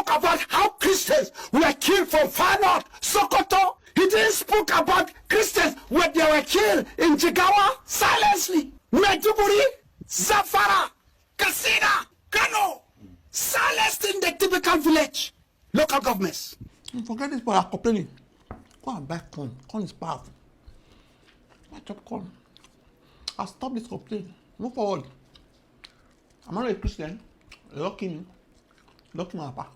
about how Christians were killed from far north, Sokoto. He didn't speak about Christians when they were killed in Jigawa silently. Maiduguri, Zamfara, Katsina, Kano, silenced in the typical village. Local governments. Forget this, but I'm complaining. Go and buy corn. Corn is powerful. I chop corn. I'll stop this complaining. Move forward. I'm not a Christian. Lucky me. Lucky my papa.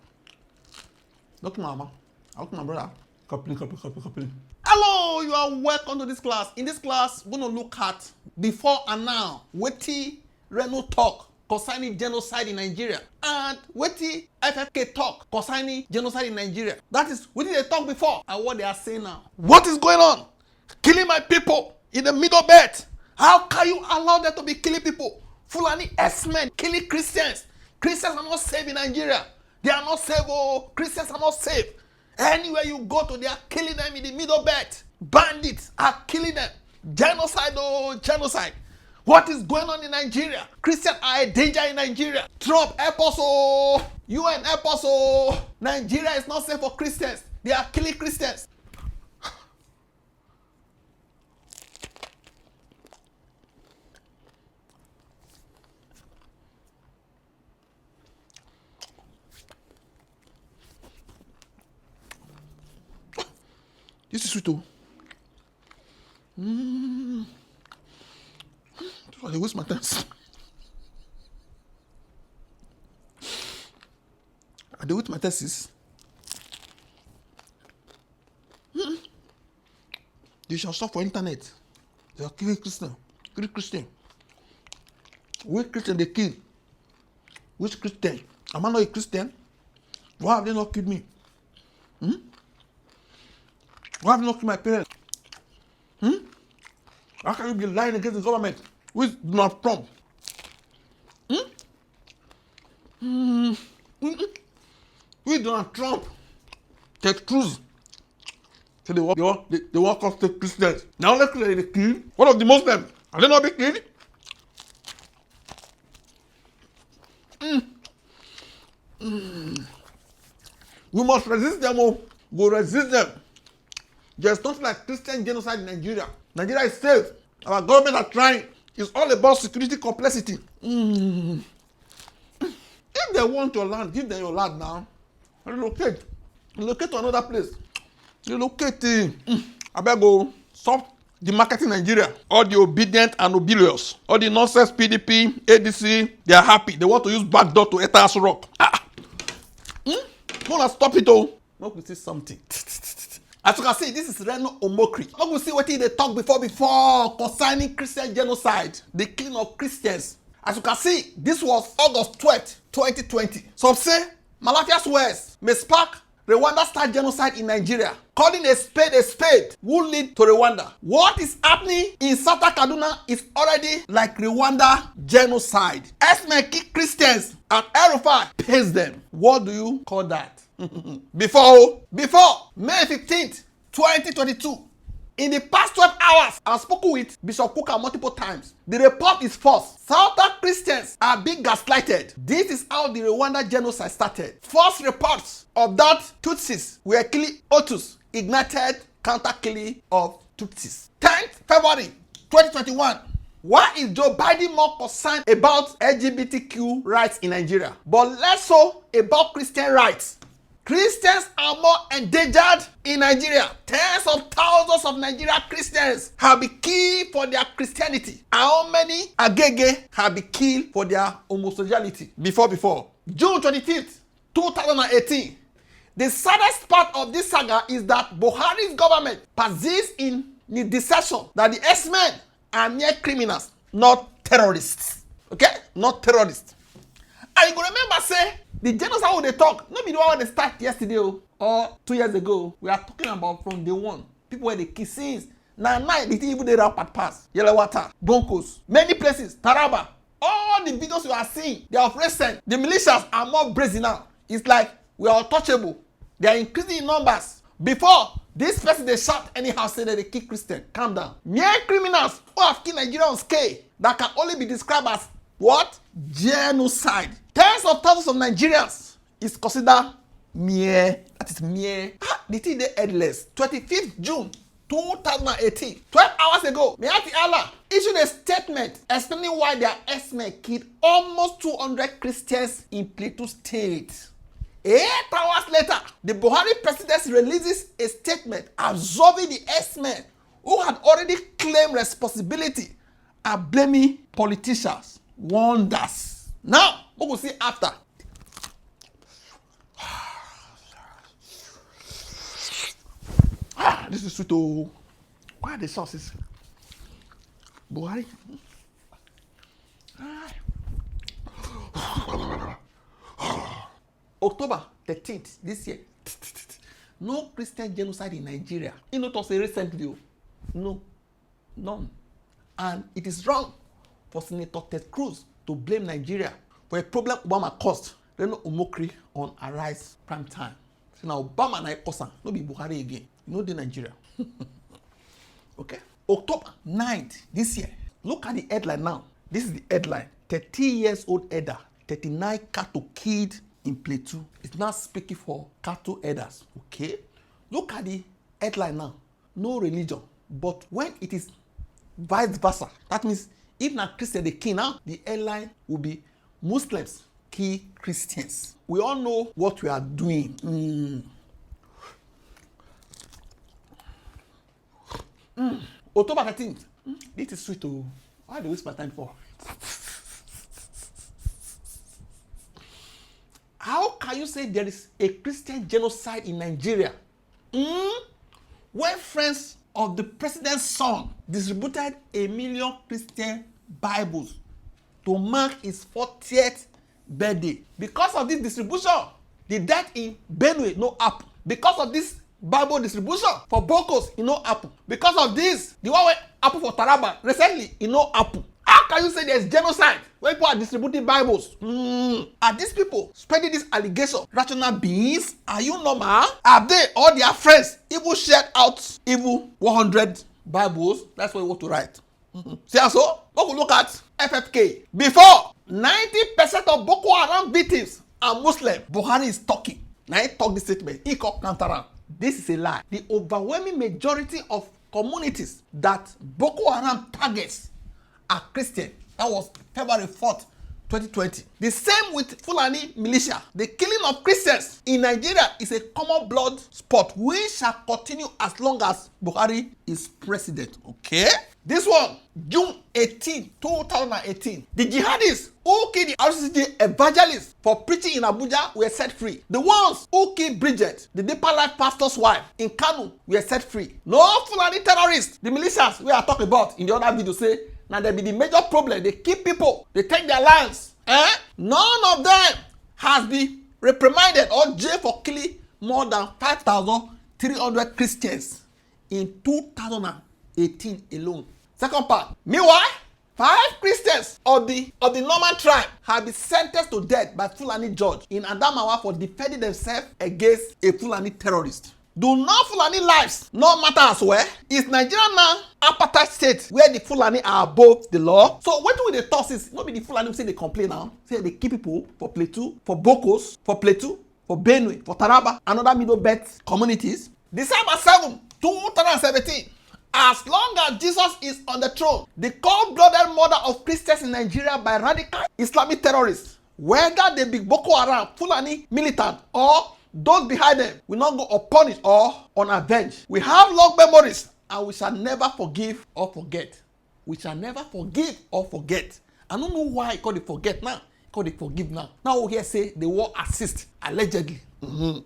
Lucky my mama. Lucky my brother. Complaining. Hello, you are welcome to this class. In this class, we're going to look at before and now. Wetin Reno talk concerning genocide in Nigeria. And wetin FFK talk concerning genocide in Nigeria. That is, what did they talk before and what they are saying now. What is going on? Killing my people in the Middle Belt. How can you allow them to be killing people? Fulani S-men killing Christians. Christians are not safe in Nigeria. They are not safe. Oh, Christians are not safe. Anywhere you go to, they are killing them in the Middle Belt. Bandits are killing them. Genocide, oh, genocide. What is going on in Nigeria? Christians are a danger in Nigeria. Trump, help us, oh. UN, help us, oh. Nigeria is not safe for Christians. They are killing Christians. This is sweet, oh. I waste my time. I do with my thesis. They shall stop for internet. They are killing Christian. Kill Christian. Which Christian they kill? Which Christian? Am I not a Christian? Why have they not killed me? Why have they not killed my parents? How can you be lying against the government? With Donald Trump? With Donald Trump? Take truth. So they walk off the Christians. Now let's say they kill one of the Muslims. Are they not be killed? We must resist them. Oh. Go resist them. There's nothing like Christian genocide in Nigeria. Nigeria is safe. Our government are trying. It's all about security complexity. If they want your land, give them your land now. Relocate. Relocate to another place. Relocate. I better go stop the market in Nigeria. All the obedient and oblivious. All the nonsense PDP, ADC, they are happy. They want to use backdoor to enter us rock. Wanna stop it all. Let me see something. As you can see, this is Reno Omokri. Let me see what they talk before concerning Christian genocide, the killing of Christians. As you can see, this was August 12th, 2020. Some say Malachia's words may spark Rwanda-style genocide in Nigeria, calling a spade will lead to Rwanda. What is happening in Southern Kaduna is already like Rwanda genocide. S-men kill Christians and El-Rufai pays them. What do you call that? Before May 15th, 2022, in the past 12 hours, I've spoken with Bishop Kuka multiple times. The report is false. Southern Christians are being gaslighted. This is how the Rwanda genocide started. False reports of that Tutsis were killing Hutus ignited counter-killing of Tutsis. 10th February 2021. Why is Joe Biden more concerned about LGBTQ rights in Nigeria, but less so about Christian rights? Christians are more endangered in Nigeria. Tens of thousands of Nigerian Christians have been killed for their Christianity. How many Agege have been killed for their homosexuality? Before. June 25th, 2018. The saddest part of this saga is that Buhari's government persists in the deception that the S-men are mere criminals, not terrorists. Okay? Not terrorists. And you go remember say, the genocide they talk, not be the one they start yesterday or 2 years ago. We are talking about from day one. People were the kissings. Now, they didn't even rampart pass. Yellow water, Broncos, many places, Taraba. All the videos you are seeing, they are of recent. The militias are more brazen now. It's like we are untouchable. They are increasing in numbers. Before, this person they shout anyhow say that they kill Christian. Calm down. Mere criminals who have killed Nigeria on scale that can only be described as what? Genocide. Tens of thousands of Nigerians is considered Mere. That is mere. The thing they headless. 25th June 2018. 12 hours ago, Mayati Allah issued a statement explaining why their herdsmen killed almost 200 Christians in Plateau State. 8 hours later, the Buhari presidency releases a statement absolving the herdsmen who had already claimed responsibility and blaming politicians. Wonders. Now, we will see after. This is sweet. Oh, why are the sauces? Buhari. October 13th this year. No Christian genocide in Nigeria. You know, it was a recent video. No, none. And it is wrong for Senator Ted Cruz to blame Nigeria for a problem Obama caused. Reno Omokri on Arise Prime Time. So now Obama na cause no be Buhari again. You know the Nigeria. Okay. October 9th this year. Look at the headline now. This is the headline. 30 years old elder, 39 cattle killed in Plateau. It's not speaking for cattle herders. Okay. Look at the headline now. No religion. But when it is vice versa, that means if not Christian the king now, the headline will be Muslims kill Christians. We all know what we are doing. October 13th. This is sweet. Oh, why do we waste my time for? How can you say there is a Christian genocide in Nigeria? When friends of the president's son distributed 1 million Christian Bibles to mark his 40th birthday. Because of this distribution, the death in Benue no happen. Because of this Bible distribution for Bokos, it no happen. Because of this, the one wey happen for Taraba recently, it no happen. How can you say there's genocide when people are distributing Bibles? Are these people spreading this allegation rational beings? Are you normal? Have they or their friends even shared out even 100 Bibles? That's what you want to write. See also, look at FFK. Before, 90% of Boko Haram victims are Muslim. Buhari is talking. Now he talk this statement. He called Kantaran. This is a lie. The overwhelming majority of communities that Boko Haram targets are Christian. That was February 4th, 2020. The same with Fulani militia. The killing of Christians in Nigeria is a common blood sport which shall continue as long as Buhari is president. Okay? This one, June 18, 2018. The jihadists who killed the RCCG evangelists for preaching in Abuja were set free. The ones who killed Bridget, the Deeper Life pastor's wife in Kanu, were set free. No Fulani terrorists, the militias we are talking about in the other video say, now there be the major problem. They kill people, they take their lands. None of them has been reprimanded or jailed for killing more than 5,300 Christians in 2018 alone. Second part. Meanwhile, 5 Christians of the normal tribe have been sentenced to death by Fulani judge in Adamawa for defending themselves against a Fulani terrorist. Do not Fulani lives not matter as well? Is Nigeria now apartheid state where the Fulani are above the law? So what do they talk is not be the Fulani say they complain now. Say they kill people for Plateau, for Bokos, for Plateau, for Benue, for Taraba, and other middle belt communities. December 7, 2017. As long as Jesus is on the throne, the cold-blooded murder of Christians in Nigeria by radical Islamic terrorists, whether they be Boko Haram, Fulani militant, or those behind them, will not go unpunished or unavenged. We have long memories and we shall never forgive or forget. We shall never forgive or forget. I don't know why I call it forget now. I call it forgive now. Now we here say the war assist, allegedly. June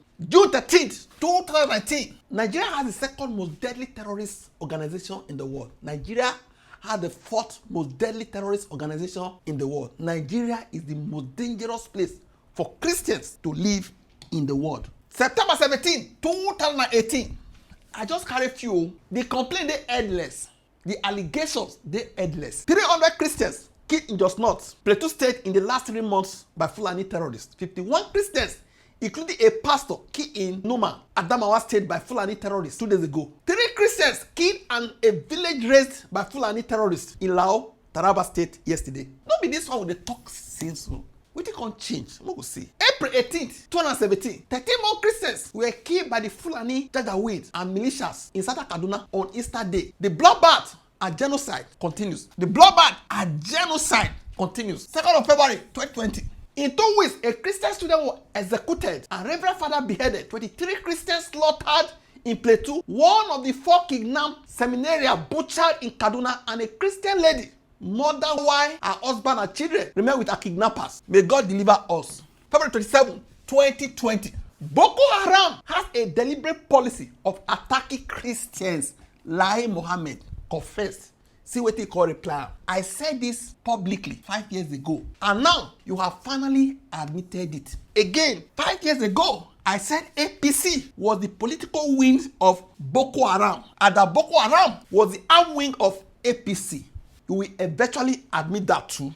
13th, 2019. Nigeria has the second most deadly terrorist organization in the world. Nigeria has the 4th most deadly terrorist organization in the world. Nigeria is the most dangerous place for Christians to live in the world. September 17, 2018. I just carry few. The complaint they endless. The allegations they endless. 300 Christians killed in Jos North, Plateau State in the last 3 months by Fulani terrorists. 51 Christians, including a pastor, killed in Numa, Adamawa State by Fulani terrorists 2 days ago. 3 Christians killed and a village razed by Fulani terrorists in Lao, Taraba State yesterday. Not be this one with the talk since. Wetin come change? We go see. April 18th, 2017, 13 more Christians were killed by the Fulani Janjaweed and militias in Southern Kaduna on Easter Day. The bloodbath and genocide continues. The bloodbath and genocide continues. 2nd of February 2020. In 2 weeks, a Christian student was executed and Reverend Father beheaded. 23 Christians slaughtered in Plateau. One of the 4 kidnapped seminarians butchered in Kaduna, and a Christian lady murdered while her husband and children remain with her kidnappers. May God deliver us. February 27, 2020. Boko Haram has a deliberate policy of attacking Christians. Lai Mohammed confessed. See what he call reply. I said this publicly 5 years ago, and now you have finally admitted it. Again, 5 years ago, I said APC was the political wing of Boko Haram, and that Boko Haram was the arm wing of APC. You will eventually admit that too.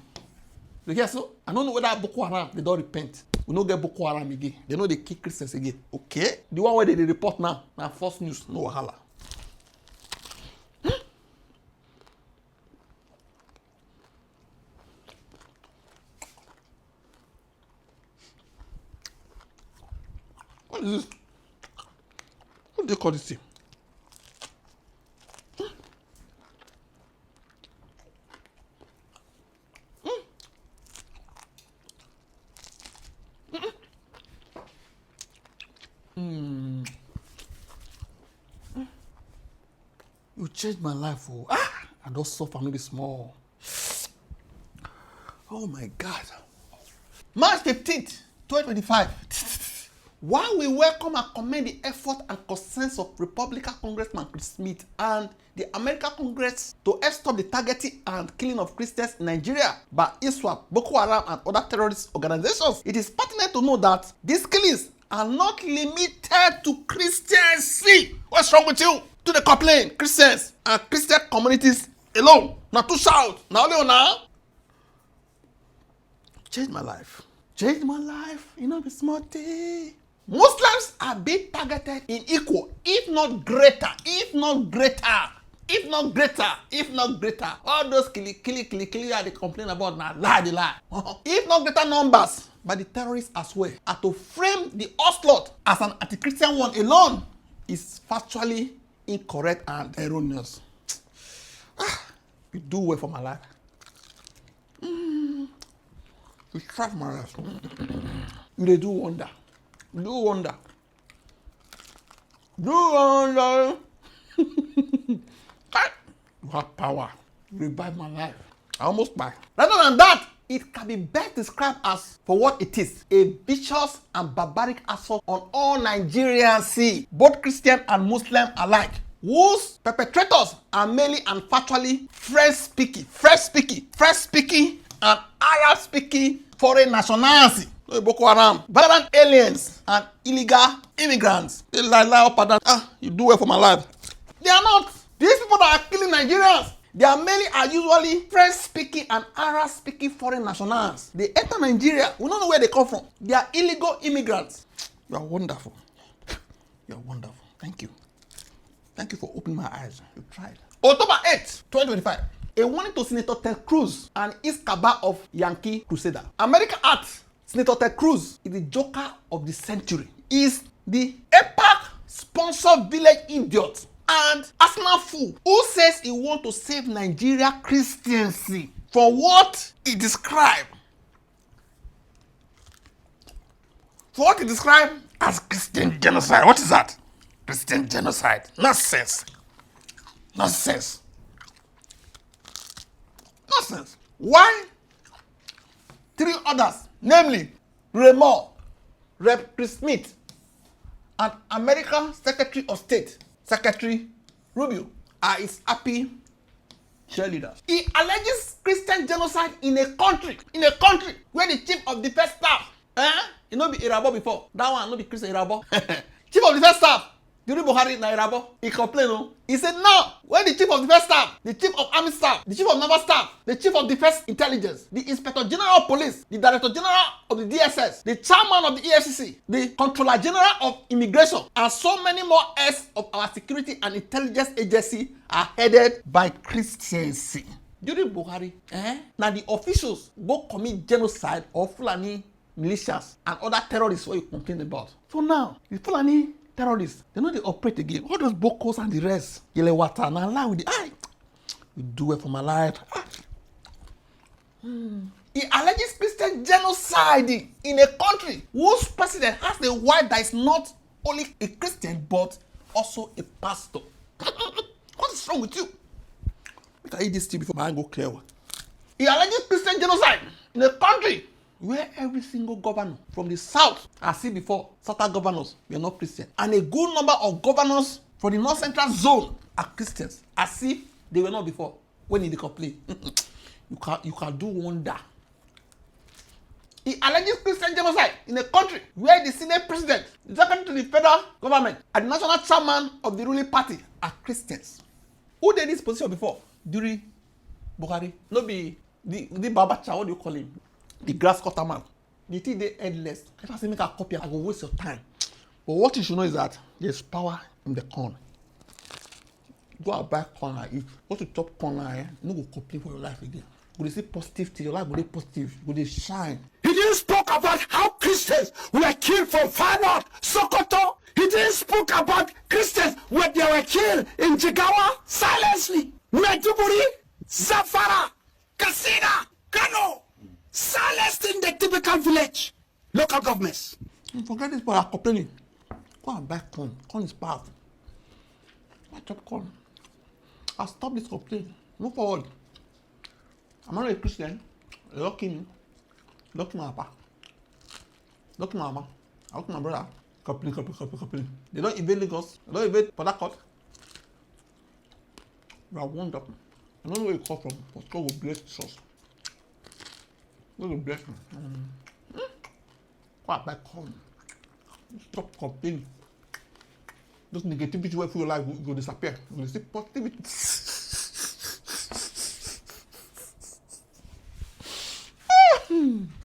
You hear so? I don't know whether Boko Haram, they don't repent. We don't get Boko Haram again. They know they kill Christians again. Okay? The one where they report now false news, no wahala. What is this? What do they call this thing? You changed my life. Oh. I don't suffer maybe small. Oh my God. March 15th, 2025. While we welcome and commend the effort and concerns of Republican Congressman Chris Smith and the American Congress to help stop the targeting and killing of Christians in Nigeria by ISWAP, Boko Haram, and other terrorist organizations, it is pertinent to know that these killings are not limited to Christians. See, what's wrong with you? To the complaint, Christians and Christian communities alone. Now to shout. Now now. Change my life. Change my life. You know the small thing. Muslims are being targeted in equal, if not greater, all those killy they complain about now, lie. If not greater numbers by the terrorists as well. And to frame the onslaught as an anti-Christian one alone is factually incorrect and erroneous. You do well for my life. You try for my life. You do wonder. Do wonder. You have power. You revive my life. I almost buy. Rather than that, it can be best described as for what it is, a vicious and barbaric assault on all Nigerians, see, both Christian and Muslim alike, whose perpetrators are mainly and factually French-speaking, and Arab-speaking foreign nationality. Boko Haram, violent aliens, and illegal immigrants. They lie up and down. You do well for my life. They are not. These people that are killing Nigerians, they are mainly usually French-speaking and Arab-speaking foreign nationals. They enter Nigeria. We don't know where they come from. They are illegal immigrants. You are wonderful. You are wonderful. Thank you. Thank you for opening my eyes. You tried. October 8th, 2025. A warning to Senator Ted Cruz and his cabal of Yankee Crusader. American art. Senator Ted Cruz is the joker of the century. He is the APAC sponsor village idiot and Arsenal fool who says he wants to save Nigeria Christians from what he described. For what he described as Christian genocide. What is that? Christian genocide. Nonsense. Why? 3 others, namely Reno, Rep. Chris Smith, and American Secretary of State, Secretary Rubio, are his happy cheerleaders. He alleges Christian genocide in a country where the chief of defense staff, you know be Irabo before, that one no be Christian Irabo. Chief of defense staff, during Buhari na Irabo, he complained. He said now, when the chief of defense staff, the chief of army staff, the chief of naval staff, the chief of defense intelligence, the inspector general of police, the director general of the DSS, the chairman of the EFCC, the controller general of immigration, and so many more heads of our security and intelligence agency are headed by Christians. during Buhari, now the officials go commit genocide or Fulani militias and other terrorists what you complain about. So now, the Fulani terrorists, they know they operate again. All those Bokos and the rest, Yelewata, and Allah with the eye. You do well for my life. He alleges Christian genocide in a country whose president has a wife that is not only a Christian but also a pastor. What is wrong with you? Make I eat this tea before my eye go clear. He alleges Christian genocide in a country where every single governor from the south, as seen before, southern governors were not Christian, and a good number of governors from the north central zone are Christians, as if they were not before. When they complain, you can do wonder. He alleges Christian genocide in a country where the Senate president, the secretary to the federal government, and the national chairman of the ruling party are Christians. Who did this position before? During Buhari? No be the Babacha, what do you call him? The grass cutter man. The thing they endless. If I say make a copy, I go waste your time. But what you should know is that there's power in the corn. Go and buy corn and eat. Go to chop corn and you no go complain for your life again. Go to see positive thing, your life will be positive. Go to shine. He didn't spoke about how Christians were killed from far north, Sokoto. He didn't spoke about Christians when they were killed in Jigawa silently. Maiduguri, Zamfara, Katsina, Kano, silenced in the typical village. Local governments. Forget this, but I'm complaining. Go and buy corn. Corn is bad. I chop corn. I'll stop this complaint. Move forward. I'm not a Christian. Lucky me. Lucky my papa. Lucky my mama. Lucky my brother. Complain. They don't invade Lagos. They don't invade Port Harcourt. You are wound up. I don't know where you come from, but God will bless us. God will bless me. Go and buy corn. Stop complaining. Those negativity way for your life will disappear. You will see positivity.